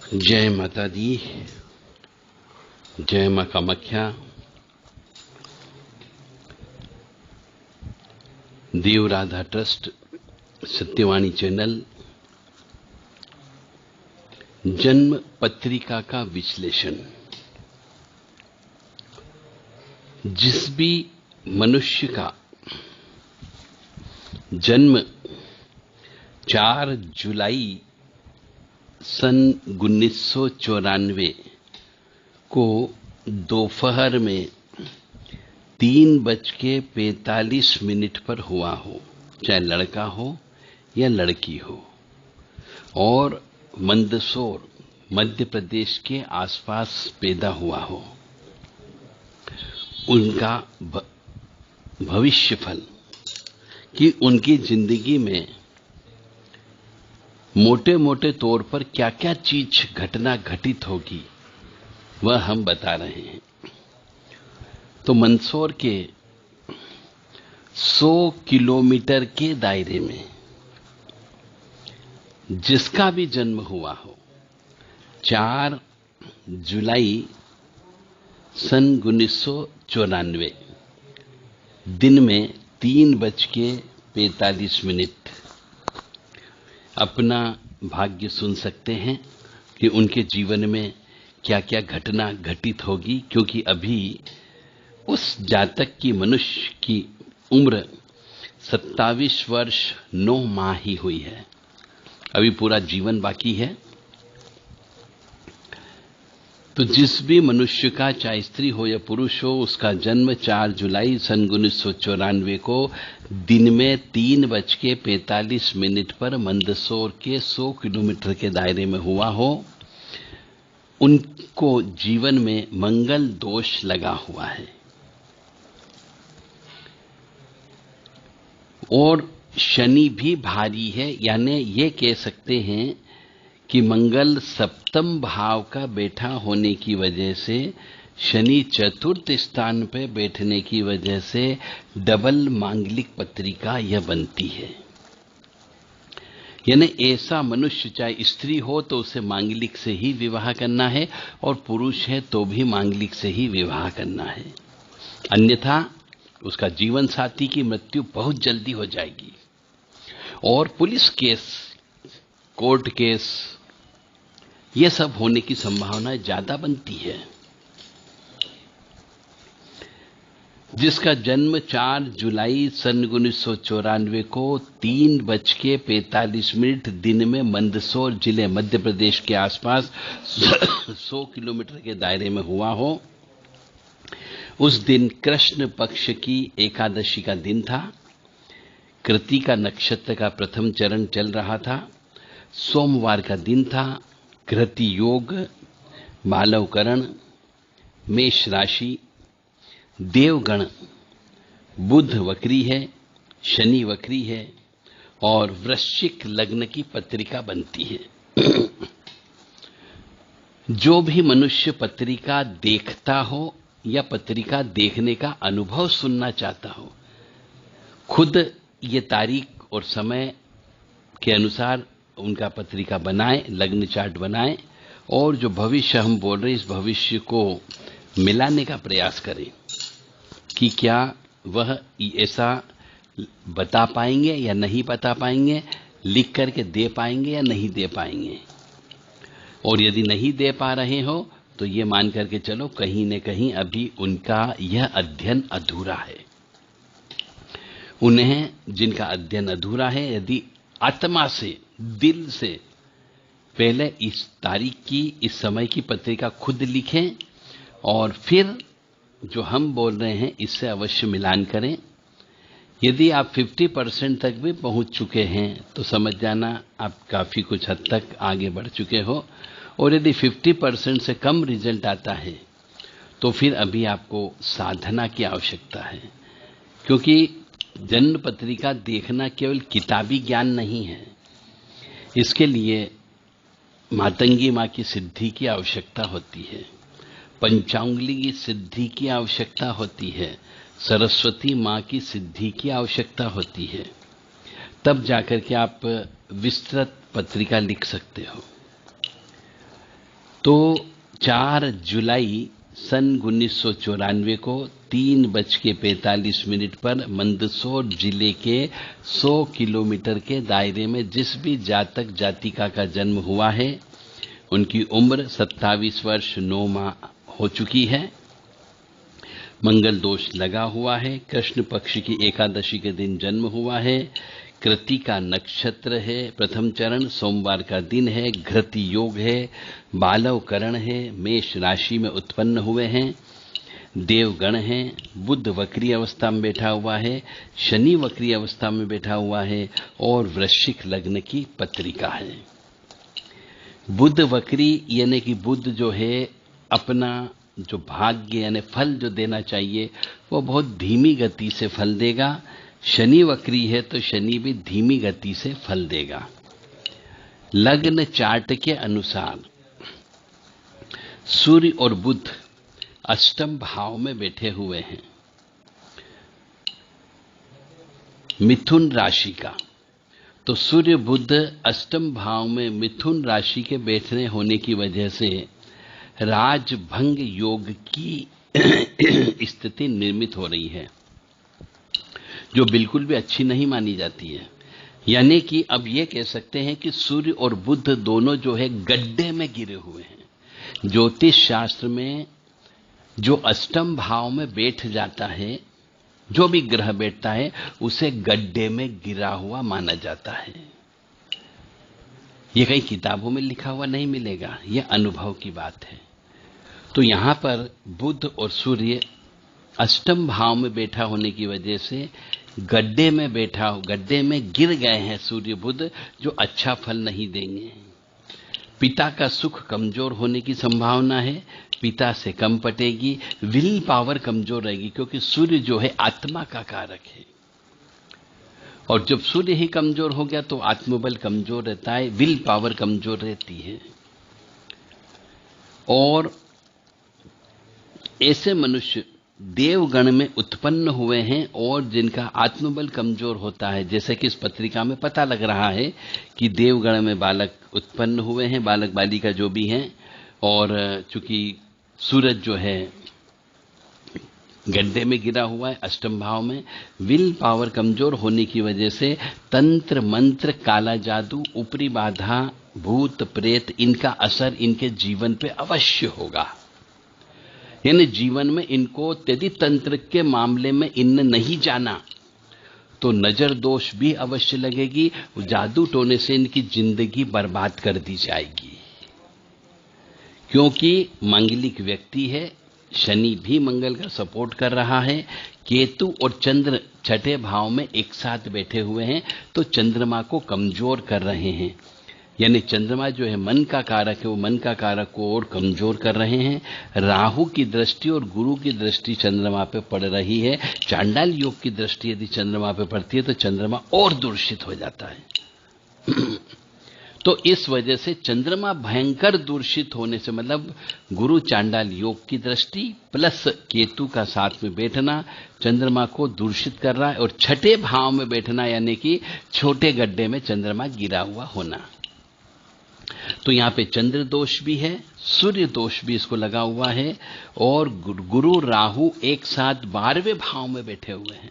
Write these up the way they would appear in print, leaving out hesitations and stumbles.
जय माता दी, जय मां कामाख्या। देव राधा ट्रस्ट, सत्यवाणी चैनल, जन्म पत्रिका का विश्लेषण। जिस भी मनुष्य का जन्म 4 जुलाई सन 1994 को दोपहर में 3:45 पर हुआ हो, चाहे लड़का हो या लड़की हो, और मंदसौर मध्य प्रदेश के आसपास पैदा हुआ हो, उनका भविष्य फल कि उनकी जिंदगी में मोटे मोटे तौर पर क्या क्या चीज घटना घटित होगी वह हम बता रहे हैं। तो मंदसौर के 100 किलोमीटर के दायरे में जिसका भी जन्म हुआ हो 4 जुलाई सन 1994 दिन में 3:45 अपना भाग्य सुन सकते हैं कि उनके जीवन में क्या क्या घटना घटित होगी, क्योंकि अभी उस जातक की मनुष्य की उम्र 27 वर्ष 9 माह ही हुई है। अभी पूरा जीवन बाकी है। तो जिस भी मनुष्य का, चाहे स्त्री हो या पुरुष हो, उसका जन्म 4 जुलाई सन 1994 को दिन में 3:45 पर मंदसौर के 100 किलोमीटर के दायरे में हुआ हो, उनको जीवन में मंगल दोष लगा हुआ है और शनि भी भारी है। यानी ये कह सकते हैं कि मंगल सप्तम भाव का बैठा होने की वजह से, शनि चतुर्थ स्थान पे बैठने की वजह से डबल मांगलिक पत्रिका यह बनती है। यानी ऐसा मनुष्य, चाहे स्त्री हो तो उसे मांगलिक से ही विवाह करना है और पुरुष है तो भी मांगलिक से ही विवाह करना है, अन्यथा उसका जीवन साथी की मृत्यु बहुत जल्दी हो जाएगी। और पुलिस केस, कोर्ट केस, ये सब होने की संभावना ज्यादा बनती है। जिसका जन्म 4 जुलाई सन 1994 को 3:45 दिन में मंदसौर जिले मध्य प्रदेश के आसपास 100 किलोमीटर के दायरे में हुआ हो, उस दिन कृष्ण पक्ष की एकादशी का दिन था। कृतिका नक्षत्र का प्रथम चरण चल रहा था। सोमवार का दिन था। घृति योग, मालवकरण, मेष राशि, देवगण, बुध वक्री है, शनि वक्री है और वृश्चिक लग्न की पत्रिका बनती है। जो भी मनुष्य पत्रिका देखता हो या पत्रिका देखने का अनुभव सुनना चाहता हो, खुद ये तारीख और समय के अनुसार उनका पत्रिका बनाए, लग्न चार्ट बनाए और जो भविष्य हम बोल रहे हैं, इस भविष्य को मिलाने का प्रयास करें कि क्या वह ऐसा बता पाएंगे या नहीं बता पाएंगे, लिख करके दे पाएंगे या नहीं दे पाएंगे। और यदि नहीं दे पा रहे हो तो ये मान करके चलो कहीं न कहीं अभी उनका यह अध्ययन अधूरा है। उन्हें, जिनका अध्ययन अधूरा है, यदि आत्मा से, दिल से पहले इस तारीख की, इस समय की पत्रिका खुद लिखें और फिर जो हम बोल रहे हैं इससे अवश्य मिलान करें। यदि आप 50% तक भी पहुंच चुके हैं तो समझ जाना आप काफी कुछ हद तक आगे बढ़ चुके हो, और यदि 50% से कम रिजल्ट आता है तो फिर अभी आपको साधना की आवश्यकता है, क्योंकि जन्म पत्रिका देखना केवल किताबी ज्ञान नहीं है। इसके लिए मातंगी मां की सिद्धि की आवश्यकता होती है, पंचांगुली की सिद्धि की आवश्यकता होती है, सरस्वती मां की सिद्धि की आवश्यकता होती है। तब जाकर के आप विस्तृत पत्रिका लिख सकते हो। तो 4 जुलाई सन 1994 को 3:45 पर मंदसौर जिले के 100 किलोमीटर के दायरे में जिस भी जातक जातिका का जन्म हुआ है, उनकी उम्र 27 वर्ष 9 माह हो चुकी है। मंगल दोष लगा हुआ है। कृष्ण पक्ष की एकादशी के दिन जन्म हुआ है। कृतिका नक्षत्र है। प्रथम चरण सोमवार का दिन है। घृति योग है। बालव करण है। मेष राशि में उत्पन्न हुए हैं। देवगण हैं। बुध वक्री अवस्था में बैठा हुआ है। शनि वक्री अवस्था में बैठा हुआ है और वृश्चिक लग्न की पत्रिका है। बुध वक्री यानी कि बुध जो है अपना जो भाग्य यानी फल जो देना चाहिए वो बहुत धीमी गति से फल देगा। शनि वक्री है तो शनि भी धीमी गति से फल देगा। लग्न चार्ट के अनुसार सूर्य और बुध अष्टम भाव में बैठे हुए हैं मिथुन राशि का। तो सूर्य बुध अष्टम भाव में मिथुन राशि के बैठने होने की वजह से राजभंग योग की स्थिति निर्मित हो रही है, जो बिल्कुल भी अच्छी नहीं मानी जाती है। यानी कि अब ये कह सकते हैं कि सूर्य और बुध दोनों जो है गड्ढे में गिरे हुए हैं। ज्योतिष शास्त्र में जो अष्टम भाव में बैठ जाता है, जो भी ग्रह बैठता है, उसे गड्ढे में गिरा हुआ माना जाता है। यह कई किताबों में लिखा हुआ नहीं मिलेगा, यह अनुभव की बात है। तो यहां पर बुध और सूर्य अष्टम भाव में बैठा होने की वजह से गड्ढे में गिर गए हैं सूर्य बुध, जो अच्छा फल नहीं देंगे। पिता का सुख कमजोर होने की संभावना है। पिता से कम पटेगी। विल पावर कमजोर रहेगी, क्योंकि सूर्य जो है आत्मा का कारक है, और जब सूर्य ही कमजोर हो गया तो आत्मबल कमजोर रहता है, विल पावर कमजोर रहती है। और ऐसे मनुष्य देवगण में उत्पन्न हुए हैं और जिनका आत्मबल कमजोर होता है, जैसे कि इस पत्रिका में पता लग रहा है कि देवगण में बालक उत्पन्न हुए हैं, बालक बालिका जो भी हैं। और चूंकि सूरज जो है गड्ढे में गिरा हुआ है अष्टम भाव में, विल पावर कमजोर होने की वजह से तंत्र मंत्र, काला जादू, ऊपरी बाधा, भूत प्रेत, इनका असर इनके जीवन पे अवश्य होगा। यानी जीवन में इनको यदि तंत्र के मामले में इनने नहीं जाना तो नजर दोष भी अवश्य लगेगी। जादू टोने से इनकी जिंदगी बर्बाद कर दी जाएगी, क्योंकि मांगलिक व्यक्ति है। शनि भी मंगल का सपोर्ट कर रहा है। केतु और चंद्र छठे भाव में एक साथ बैठे हुए हैं, तो चंद्रमा को कमजोर कर रहे हैं। यानी चंद्रमा जो है मन का कारक है, वो मन का कारक को और कमजोर कर रहे हैं। राहु की दृष्टि और गुरु की दृष्टि चंद्रमा पे पड़ रही है। चांडाल योग की दृष्टि यदि चंद्रमा पे पड़ती है तो चंद्रमा और दूषित हो जाता है। तो इस वजह से चंद्रमा भयंकर दूषित होने से, मतलब गुरु चांडाल योग की दृष्टि प्लस केतु का साथ में बैठना चंद्रमा को दूषित कर रहा है। और छठे भाव में बैठना यानी कि छोटे गड्ढे में चंद्रमा गिरा हुआ होना। तो यहां पे चंद्र दोष भी है, सूर्य दोष भी इसको लगा हुआ है, और गुरु राहु एक साथ 12वें भाव में बैठे हुए हैं।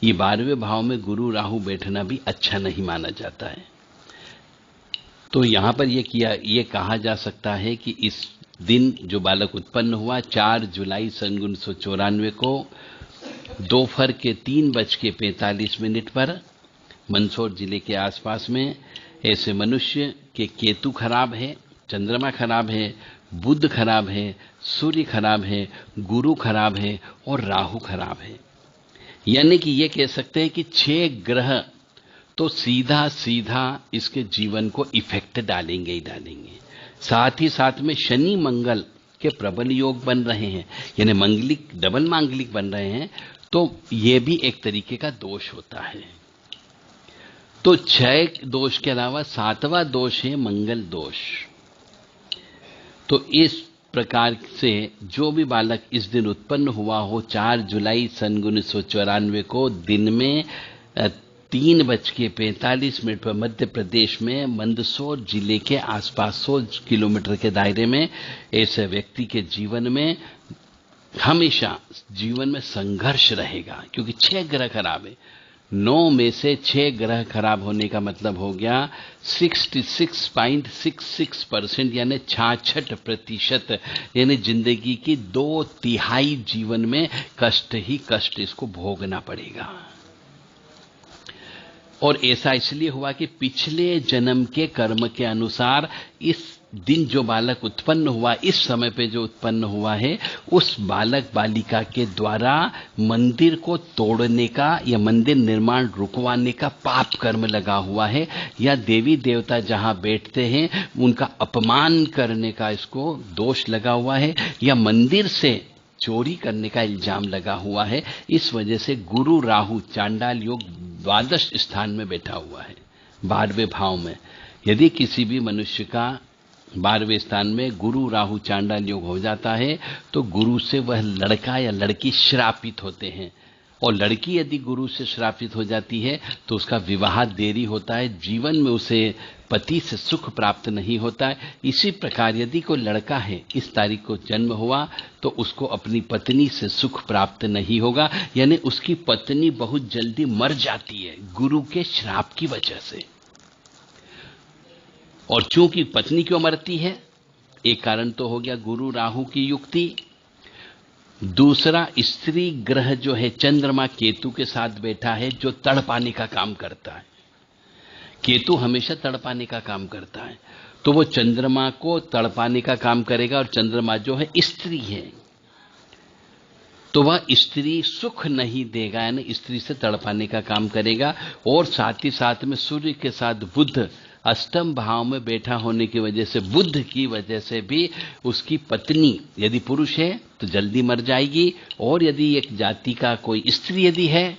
ये 12वें भाव में गुरु राहु बैठना भी अच्छा नहीं माना जाता है। तो यहां पर ये कहा जा सकता है कि इस दिन जो बालक उत्पन्न हुआ 4 जुलाई सन 1994 को दोपहर के 3:45 पर मंदसौर जिले के आसपास में, ऐसे मनुष्य के केतु खराब है, चंद्रमा खराब है, बुध खराब है, सूर्य खराब है, गुरु खराब है और राहु खराब है। यानी कि ये कह सकते हैं कि 6 ग्रह तो सीधा सीधा इसके जीवन को इफेक्ट डालेंगे ही डालेंगे। साथ ही साथ में शनि मंगल के प्रबल योग बन रहे हैं, यानी मंगलिक डबल मांगलिक बन रहे हैं। तो ये भी एक तरीके का दोष होता है। तो 6 दोष के अलावा 7वां दोष है मंगल दोष। तो इस प्रकार से जो भी बालक इस दिन उत्पन्न हुआ हो 4 जुलाई सन 1994 को दिन में 3:45 पर मध्य प्रदेश में मंदसौर जिले के आसपास 100 किलोमीटर के दायरे में ऐसे व्यक्ति के जीवन में हमेशा जीवन में संघर्ष रहेगा, क्योंकि 6 ग्रह खराब है। 9 में से 6 ग्रह खराब होने का मतलब हो गया 66.66%, यानी 66%, यानी जिंदगी की 2/3 जीवन में कष्ट ही कष्ट इसको भोगना पड़ेगा। और ऐसा इसलिए हुआ कि पिछले जन्म के कर्म के अनुसार इस दिन जो बालक उत्पन्न हुआ, इस समय पे जो उत्पन्न हुआ है, उस बालक बालिका के द्वारा मंदिर को तोड़ने का या मंदिर निर्माण रुकवाने का पाप कर्म लगा हुआ है, या देवी देवता जहां बैठते हैं उनका अपमान करने का इसको दोष लगा हुआ है, या मंदिर से चोरी करने का इल्जाम लगा हुआ है। इस वजह से गुरु राहु चांडाल योग 12 स्थान में बैठा हुआ है, 12वें भाव में। यदि किसी भी मनुष्य का 12वें स्थान में गुरु राहु चांडाल योग हो जाता है तो गुरु से वह लड़का या लड़की श्रापित होते हैं, और लड़की यदि गुरु से श्रापित हो जाती है तो उसका विवाह देरी होता है, जीवन में उसे पति से सुख प्राप्त नहीं होता है। इसी प्रकार यदि कोई लड़का है, इस तारीख को जन्म हुआ, तो उसको अपनी पत्नी से सुख प्राप्त नहीं होगा, यानी उसकी पत्नी बहुत जल्दी मर जाती है गुरु के श्राप की वजह से। और चूंकि पत्नी क्यों मरती है, एक कारण तो हो गया गुरु राहु की युक्ति, दूसरा स्त्री ग्रह जो है चंद्रमा केतु के साथ बैठा है, जो तड़पाने का काम करता है। केतु हमेशा तड़पाने का काम करता है, तो वो चंद्रमा को तड़पाने का काम करेगा, और चंद्रमा जो है स्त्री है, तो वह स्त्री सुख नहीं देगा, यानी स्त्री से तड़पाने का काम करेगा। और साथ ही साथ में सूर्य के साथ बुध अष्टम भाव में बैठा होने की वजह से, बुध की वजह से भी उसकी पत्नी यदि पुरुष है तो जल्दी मर जाएगी, और यदि एक जाति का कोई स्त्री यदि है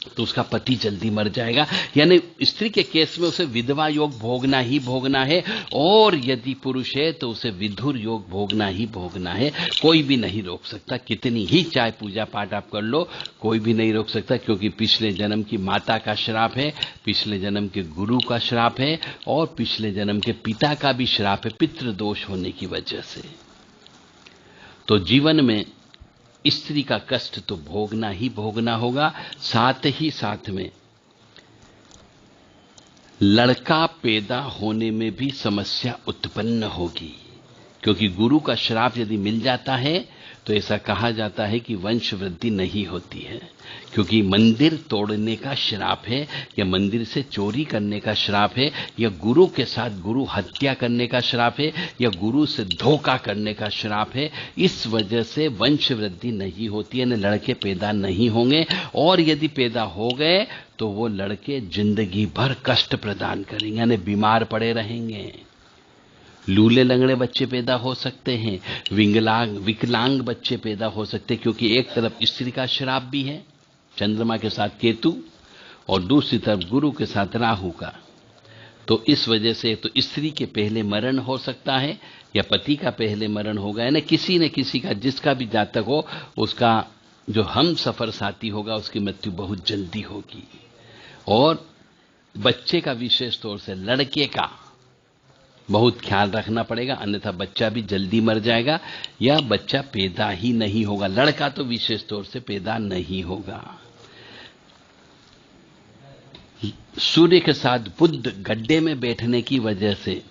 तो उसका पति जल्दी मर जाएगा। यानी स्त्री के केस में उसे विधवा योग भोगना ही भोगना है, और यदि पुरुष है तो उसे विधुर योग भोगना ही भोगना है। कोई भी नहीं रोक सकता, कितनी ही चाहे पूजा पाठ आप कर लो, कोई भी नहीं रोक सकता, क्योंकि पिछले जन्म की माता का श्राप है, पिछले जन्म के गुरु का श्राप है, और पिछले जन्म के पिता का भी श्राप है, पितृदोष होने की वजह से। तो जीवन में स्त्री का कष्ट तो भोगना ही भोगना होगा। साथ ही साथ में लड़का पैदा होने में भी समस्या उत्पन्न होगी, क्योंकि गुरु का श्राप यदि मिल जाता है तो ऐसा कहा जाता है कि वंश वृद्धि नहीं होती है, क्योंकि मंदिर तोड़ने का श्राप है, या मंदिर से चोरी करने का श्राप है, या गुरु के साथ गुरु हत्या करने का श्राप है, या गुरु से धोखा करने का श्राप है। इस वजह से वंश वृद्धि नहीं होती है, न लड़के पैदा नहीं होंगे, और यदि पैदा हो गए तो वो लड़के जिंदगी भर कष्ट प्रदान करेंगे, यानी बीमार पड़े रहेंगे। लूले लंगड़े बच्चे पैदा हो सकते हैं, विकलांग बच्चे पैदा हो सकते हैं, क्योंकि एक तरफ स्त्री का श्राप भी है चंद्रमा के साथ केतु, और दूसरी तरफ गुरु के साथ राहु का। तो इस वजह से तो स्त्री के पहले मरण हो सकता है, या पति का पहले मरण होगा, यानी किसी न किसी का, जिसका भी जातक हो, उसका जो हम सफर साथी होगा उसकी मृत्यु बहुत जल्दी होगी। और बच्चे का विशेष तौर से लड़के का बहुत ख्याल रखना पड़ेगा, अन्यथा बच्चा भी जल्दी मर जाएगा, या बच्चा पैदा ही नहीं होगा। लड़का तो विशेष तौर से पैदा नहीं होगा। सूर्य के साथ बुध गड्ढे में बैठने की वजह से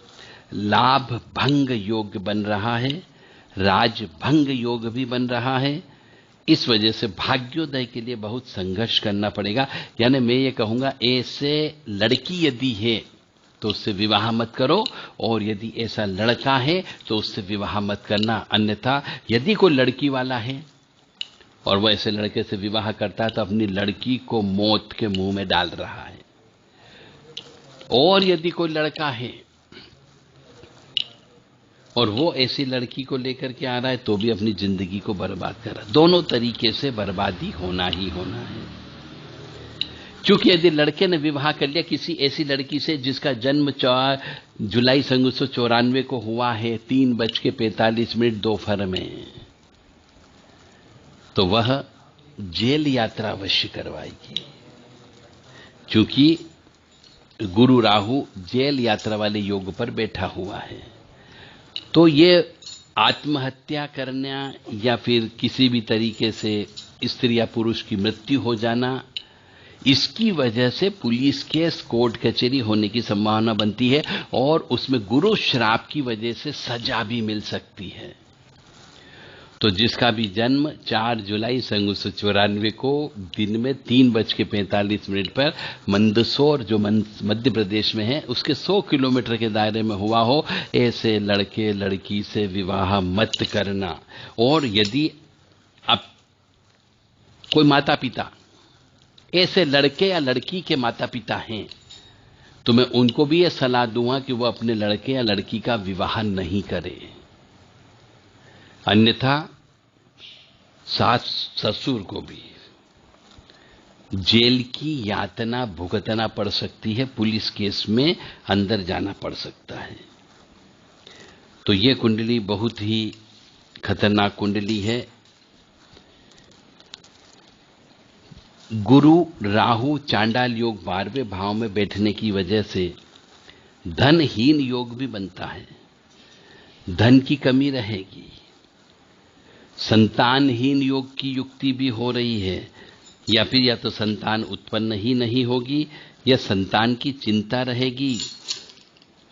लाभ भंग योग बन रहा है, राज भंग योग भी बन रहा है। इस वजह से भाग्योदय के लिए बहुत संघर्ष करना पड़ेगा। यानी मैं ये कहूंगा, ऐसे लड़की यदि है तो उससे विवाह मत करो, और यदि ऐसा लड़का है तो उससे विवाह मत करना। अन्यथा यदि कोई लड़की वाला है और वह ऐसे लड़के से विवाह करता है तो अपनी लड़की को मौत के मुंह में डाल रहा है। और यदि कोई लड़का है और वो ऐसी लड़की को लेकर के आ रहा है तो भी अपनी जिंदगी को बर्बाद कर रहा है। दोनों तरीके से बर्बादी होना ही होना है। क्योंकि यदि लड़के ने विवाह कर लिया किसी ऐसी लड़की से जिसका जन्म 4 जुलाई 1994 को हुआ है 3:45 दोपहर में, तो वह जेल यात्रा अवश्य करवाएगी। क्योंकि गुरु राहु जेल यात्रा वाले योग पर बैठा हुआ है। तो ये आत्महत्या करना या फिर किसी भी तरीके से स्त्री या पुरुष की मृत्यु हो जाना, इसकी वजह से पुलिस केस, कोर्ट कचहरी होने की संभावना बनती है और उसमें गुरु श्राप की वजह से सजा भी मिल सकती है। तो जिसका भी जन्म 4 जुलाई 1994 को दिन में 3:45 पर मंदसौर, जो मध्य प्रदेश में है, उसके 100 किलोमीटर के दायरे में हुआ हो, ऐसे लड़के लड़की से विवाह मत करना। और यदि आप कोई माता पिता ऐसे लड़के या लड़की के माता पिता हैं, तो मैं उनको भी यह सलाह दूंगा कि वो अपने लड़के या लड़की का विवाह नहीं करें, अन्यथा सास ससुर को भी जेल की यातना भुगतना पड़ सकती है, पुलिस केस में अंदर जाना पड़ सकता है। तो ये कुंडली बहुत ही खतरनाक कुंडली है। गुरु राहु चांडाल योग 12वें भाव में बैठने की वजह से धनहीन योग भी बनता है, धन की कमी रहेगी। संतानहीन योग की युक्ति भी हो रही है, या फिर या तो संतान उत्पन्न ही नहीं होगी या संतान की चिंता रहेगी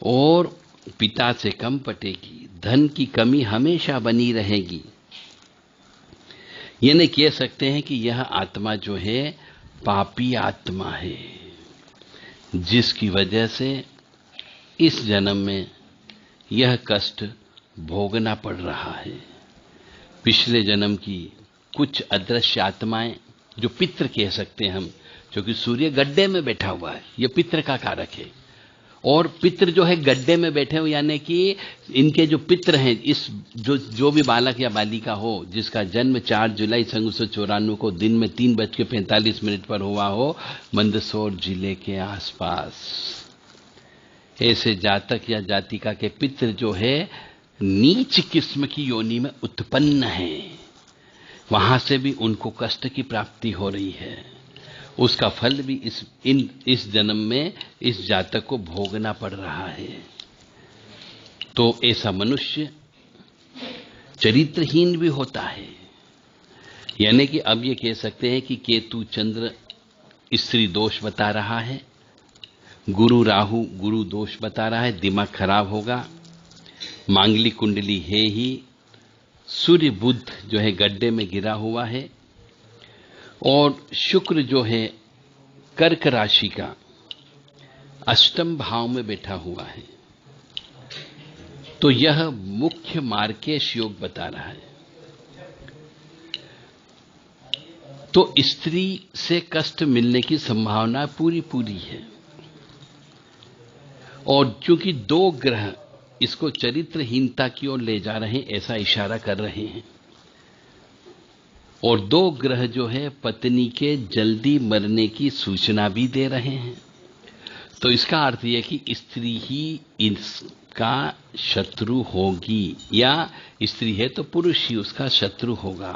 और पिता से कम पटेगी, धन की कमी हमेशा बनी रहेगी। ये नहीं कह सकते हैं कि यह आत्मा जो है पापी आत्मा है, जिसकी वजह से इस जन्म में यह कष्ट भोगना पड़ रहा है। पिछले जन्म की कुछ अदृश्य आत्माएं, जो पितृ कह सकते हैं हम, क्योंकि सूर्य गड्ढे में बैठा हुआ है, यह पितृ का कारक है। और पितृ जो है गड्ढे में बैठे हुए, यानी कि इनके जो पितृ हैं, इस जो भी बालक या बालिका हो जिसका जन्म 4 जुलाई 1994 को दिन में 3:45 पर हुआ हो, मंदसौर जिले के आसपास, ऐसे जातक या जातिका के पितृ जो है नीच किस्म की योनि में उत्पन्न है, वहां से भी उनको कष्ट की प्राप्ति हो रही है। उसका फल भी इस जन्म में इस जातक को भोगना पड़ रहा है। तो ऐसा मनुष्य चरित्रहीन भी होता है, यानी कि अब ये कह सकते हैं कि केतु चंद्र स्त्री दोष बता रहा है, गुरु राहु गुरु दोष बता रहा है, दिमाग खराब होगा। मांगलिक कुंडली है ही, सूर्य बुध जो है गड्ढे में गिरा हुआ है और शुक्र जो है कर्क राशि का 8वें भाव में बैठा हुआ है। तो यह मुख्य मार्केश योग बता रहा है। तो स्त्री से कष्ट मिलने की संभावना पूरी है। और चूंकि 2 ग्रह इसको चरित्रहीनता की ओर ले जा रहे हैं, ऐसा इशारा कर रहे हैं, और 2 ग्रह जो है पत्नी के जल्दी मरने की सूचना भी दे रहे हैं। तो इसका अर्थ यह कि स्त्री ही इसका शत्रु होगी, या स्त्री है तो पुरुष ही उसका शत्रु होगा।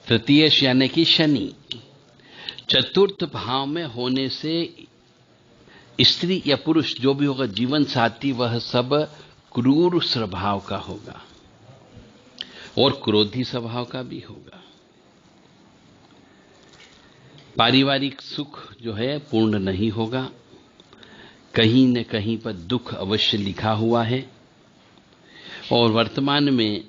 तृतीयेश यानी कि शनि 4th भाव में होने से स्त्री या पुरुष जो भी होगा, जीवन साथी, वह सब क्रूर स्वभाव का होगा और क्रोधी स्वभाव का भी होगा। पारिवारिक सुख जो है पूर्ण नहीं होगा, कहीं न कहीं पर दुख अवश्य लिखा हुआ है। और वर्तमान में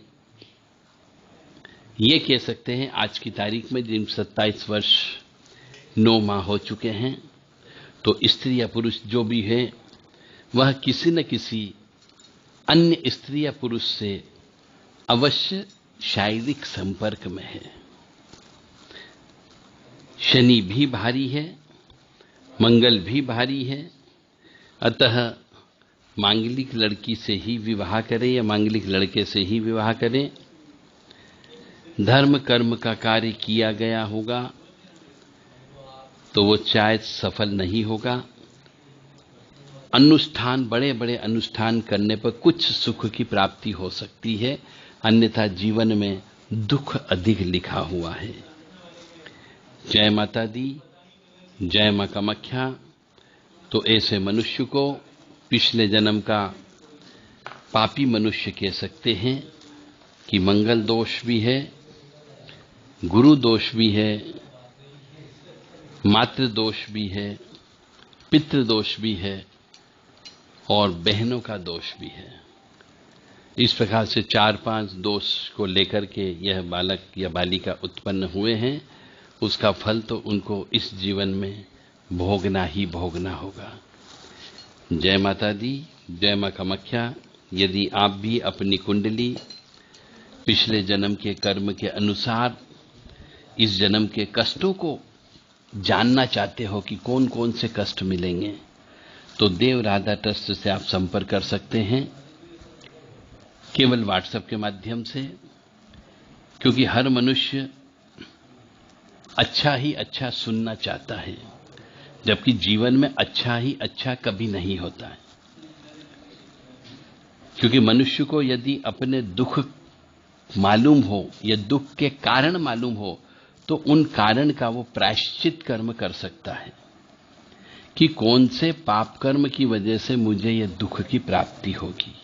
ये कह सकते हैं आज की तारीख में जिन 27 वर्ष 9 माह हो चुके हैं, तो स्त्री या पुरुष जो भी है वह किसी न किसी अन्य स्त्री या पुरुष से अवश्य शारीरिक संपर्क में है। शनि भी भारी है, मंगल भी भारी है, अतः मांगलिक लड़की से ही विवाह करें या मांगलिक लड़के से ही विवाह करें। धर्म कर्म का कार्य किया गया होगा तो वो शायद सफल नहीं होगा। अनुष्ठान, बड़े बड़े अनुष्ठान करने पर कुछ सुख की प्राप्ति हो सकती है, अन्यथा जीवन में दुख अधिक लिखा हुआ है। जय माता दी, जय मां कामाख्या। तो ऐसे मनुष्य को पिछले जन्म का पापी मनुष्य कह सकते हैं कि मंगल दोष भी है, गुरु दोष भी है, मातृ दोष भी है, पितृ दोष भी है और बहनों का दोष भी है। इस प्रकार से 4-5 दोष को लेकर के यह बालक या बालिका उत्पन्न हुए हैं। उसका फल तो उनको इस जीवन में भोगना ही भोगना होगा। जय माता दी, जय मां कामाख्या। यदि आप भी अपनी कुंडली पिछले जन्म के कर्म के अनुसार इस जन्म के कष्टों को जानना चाहते हो कि कौन कौन से कष्ट मिलेंगे, तो देव राधा ट्रस्ट से आप संपर्क कर सकते हैं केवल व्हाट्सएप के माध्यम से, क्योंकि हर मनुष्य अच्छा ही अच्छा सुनना चाहता है, जबकि जीवन में अच्छा ही अच्छा कभी नहीं होता है। क्योंकि मनुष्य को यदि अपने दुख मालूम हो या दुख के कारण मालूम हो तो उन कारण का वो प्रायश्चित कर्म कर सकता है कि कौन से पाप कर्म की वजह से मुझे यह दुख की प्राप्ति होगी।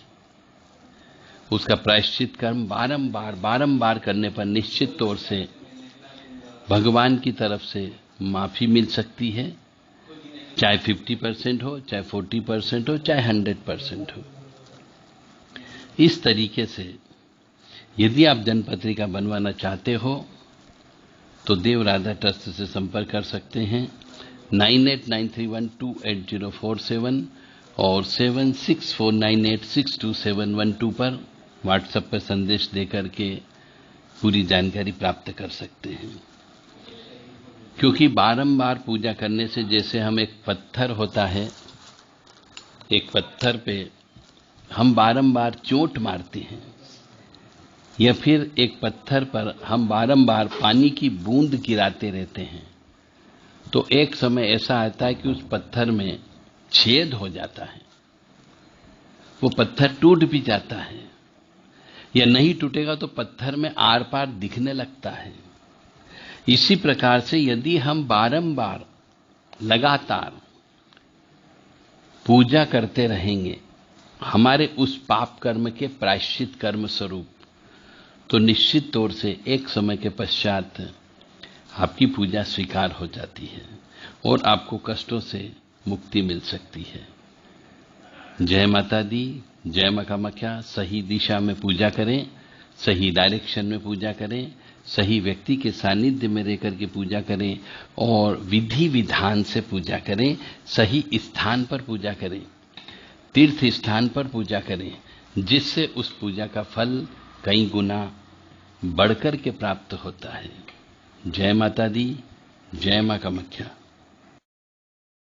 उसका प्रायश्चित कर्म बारंबार करने पर निश्चित तौर से भगवान की तरफ से माफी मिल सकती है, चाहे 50% हो, चाहे 40% हो, चाहे 100% हो। इस तरीके से यदि आप जन्मपत्रिका बनवाना चाहते हो तो देव राधा ट्रस्ट से संपर्क कर सकते हैं 9893128047 और 7649862712 पर व्हाट्सएप पर संदेश देकर के पूरी जानकारी प्राप्त कर सकते हैं। क्योंकि बारंबार पूजा करने से, जैसे हम एक पत्थर होता है, एक पत्थर पे हम बारंबार चोट मारते हैं, या फिर एक पत्थर पर हम बारंबार पानी की बूंद गिराते रहते हैं, तो एक समय ऐसा आता है कि उस पत्थर में छेद हो जाता है, वो पत्थर टूट भी जाता है, या नहीं टूटेगा तो पत्थर में आर पार दिखने लगता है। इसी प्रकार से यदि हम बारंबार लगातार पूजा करते रहेंगे हमारे उस पाप कर्म के प्रायश्चित कर्म स्वरूप, तो निश्चित तौर से एक समय के पश्चात आपकी पूजा स्वीकार हो जाती है और आपको कष्टों से मुक्ति मिल सकती है। जय माता दी, जय मां कामाख्या। सही दिशा में पूजा करें, सही डायरेक्शन में पूजा करें, सही व्यक्ति के सानिध्य में रहकर के पूजा करें और विधि विधान से पूजा करें, सही स्थान पर पूजा करें, तीर्थ स्थान पर पूजा करें, जिससे उस पूजा का फल कई गुना बढ़कर के प्राप्त होता है। जय माता दी, जय मां कामाख्या।